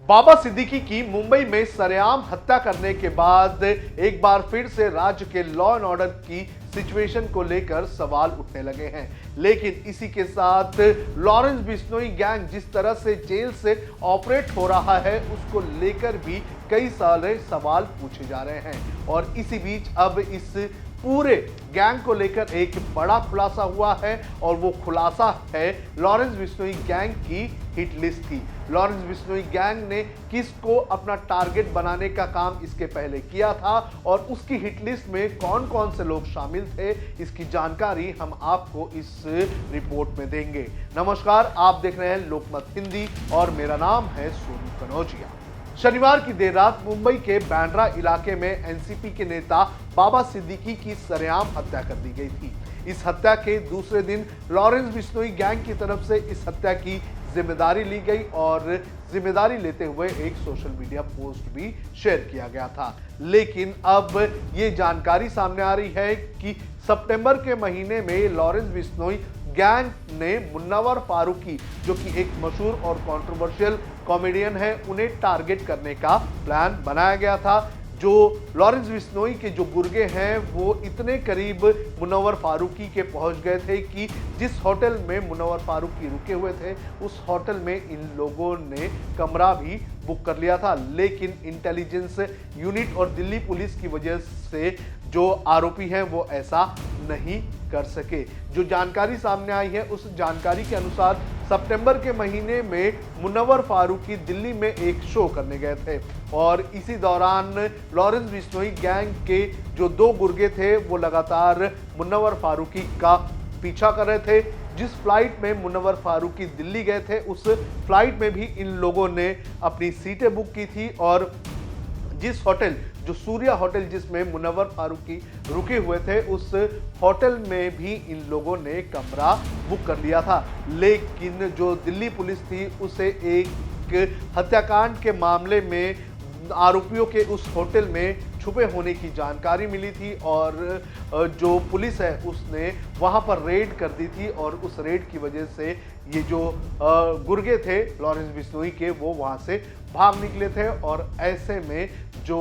बाबा सिद्दीकी की मुंबई में सरेआम हत्या करने के बाद एक बार फिर से राज्य के लॉ एंड ऑर्डर की सिचुएशन को लेकर सवाल उठने लगे हैं। लेकिन इसी के साथ लॉरेंस बिश्नोई गैंग जिस तरह से जेल से ऑपरेट हो रहा है उसको लेकर भी कई सारे सवाल पूछे जा रहे हैं। और इसी बीच अब इस पूरे गैंग को लेकर एक बड़ा खुलासा हुआ है और वो खुलासा है लॉरेंस बिश्नोई गैंग की हिट लिस्ट की। लॉरेंस बिश्नोई गैंग ने किसको अपना टारगेट बनाने का काम इसके पहले किया था और उसकी हिट लिस्ट में कौन कौन से लोग शामिल थे, इसकी जानकारी हम आपको इस रिपोर्ट में देंगे। नमस्कार, आप देख रहे हैं लोकमत हिंदी और मेरा नाम है सोनू कनौजिया। शनिवार की देर रात मुंबई के बांद्रा इलाके में एनसीपी के नेता बाबा सिद्दीकी की सरेआम हत्या कर दी गई थी। इस हत्या के दूसरे दिन लॉरेंस बिश्नोई गैंग की तरफ से इस हत्या की जिम्मेदारी ली गई और जिम्मेदारी लेते हुए एक सोशल मीडिया पोस्ट भी शेयर किया गया था। लेकिन अब ये जानकारी सामने आ रही है कि सितंबर के महीने में लॉरेंस बिश्नोई गैंग ने मुन्नवर फारूकी, जो कि एक मशहूर और कंट्रोवर्शियल कॉमेडियन है, उन्हें टारगेट करने का प्लान बनाया गया था। जो लॉरेंस बिश्नोई के जो गुर्गे हैं वो इतने करीब मुन्नवर फारूकी के पहुंच गए थे कि जिस होटल में मुन्नवर फारूकी रुके हुए थे उस होटल में इन लोगों ने कमरा भी बुक कर लिया था। लेकिन इंटेलिजेंस यूनिट और दिल्ली पुलिस की वजह से जो आरोपी हैं वो ऐसा नहीं कर सके। जो जानकारी सामने आई है उस जानकारी के अनुसार सितंबर के महीने में मुन्नवर फारूकी दिल्ली में एक शो करने गए थे और इसी दौरान लॉरेंस बिश्नोई गैंग के जो दो गुर्गे थे वो लगातार मुन्नवर फारूकी का पीछा कर रहे थे। जिस फ्लाइट में मुन्नवर फारूकी दिल्ली गए थे उस फ्लाइट में भी इन लोगों ने अपनी सीटें बुक की थी और जिस होटल, जो सूर्या होटल जिसमें मुन्नवर फारूकी रुके हुए थे, उस होटल में भी इन लोगों ने कमरा बुक कर लिया था। लेकिन जो दिल्ली पुलिस थी उसे एक हत्याकांड के मामले में आरोपियों के उस होटल में छुपे होने की जानकारी मिली थी और जो पुलिस है उसने वहां पर रेड कर दी थी और उस रेड की वजह से ये जो गुर्गे थे लॉरेंस बिश्नोई के वो वहां से भाग निकले थे और ऐसे में जो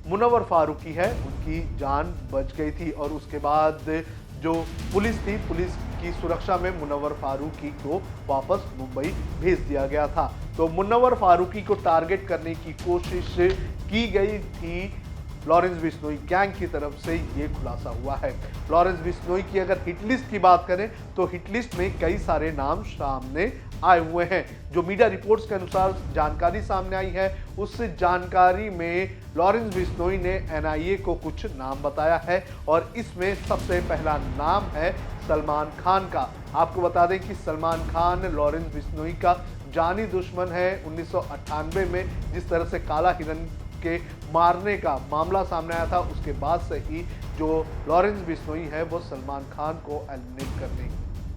मुन्नवर फारूकी है उनकी जान बच गई थी। और उसके बाद जो पुलिस थी, पुलिस की सुरक्षा में मुन्नवर फारूकी को वापस मुंबई भेज दिया गया था। तो मुन्नवर फारूकी को टारगेट करने की कोशिश की गई थी लॉरेंस बिश्नोई गैंग की तरफ से, ये खुलासा हुआ है। लॉरेंस बिश्नोई की अगर हिट लिस्ट की बात करें तो हिट लिस्ट में कई सारे नाम सामने आए हुए हैं। जो मीडिया रिपोर्ट्स के अनुसार जानकारी सामने आई है उस जानकारी में लॉरेंस बिश्नोई ने एनआईए को कुछ नाम बताया है और इसमें सबसे पहला नाम है सलमान खान का। आपको बता दें कि सलमान खान लॉरेंस बिश्नोई का जानी दुश्मन है। 1998 में जिस तरह से काला हिरन के मारने का मामला सामने आया था उसके बाद से ही जो लॉरेंस बिश्नोई है वो सलमान खान को एलिमिनेट करने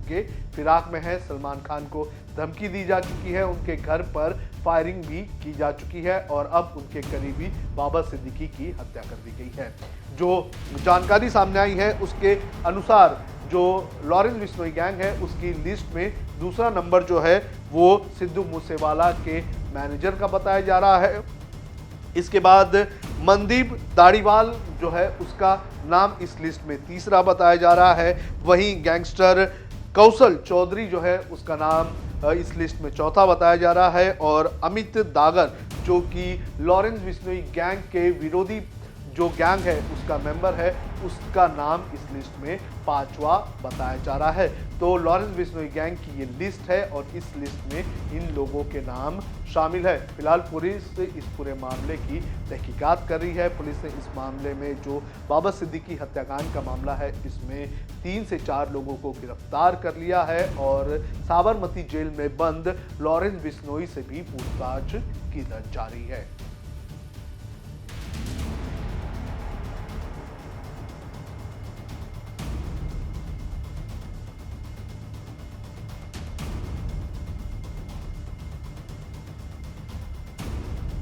के फिराक में है। सलमान खान को धमकी दी जा चुकी है, उनके घर पर फायरिंग भी की जा चुकी है और अब उनके करीबी बाबा सिद्दीकी की हत्या कर दी गई है। जो जानकारी सामने आई है उसके अनुसार जो लॉरेंस बिश्नोई गैंग है उसकी लिस्ट में दूसरा नंबर जो है वो सिद्धू मूसेवाला के मैनेजर का बताया जा रहा है। इसके बाद मनदीप दाढ़ीवाल जो है उसका नाम इस लिस्ट में तीसरा बताया जा रहा है। वहीं गैंगस्टर कौशल चौधरी जो है उसका नाम इस लिस्ट में चौथा बताया जा रहा है और अमित दागर जो कि लॉरेंस बिश्नोई गैंग के विरोधी जो गैंग है उसका मेंबर है, उसका नाम इस लिस्ट में पांचवा बताया जा रहा है। तो लॉरेंस बिश्नोई गैंग की ये लिस्ट है और इस लिस्ट में इन लोगों के नाम शामिल है। फिलहाल पुलिस इस पूरे मामले की तहकीकात कर रही है। पुलिस ने इस मामले में जो बाबा सिद्दीकी हत्याकांड का मामला है इसमें 3 से 4 लोगों को गिरफ्तार कर लिया है और साबरमती जेल में बंद लॉरेंस बिश्नोई से भी पूछताछ की जारी है।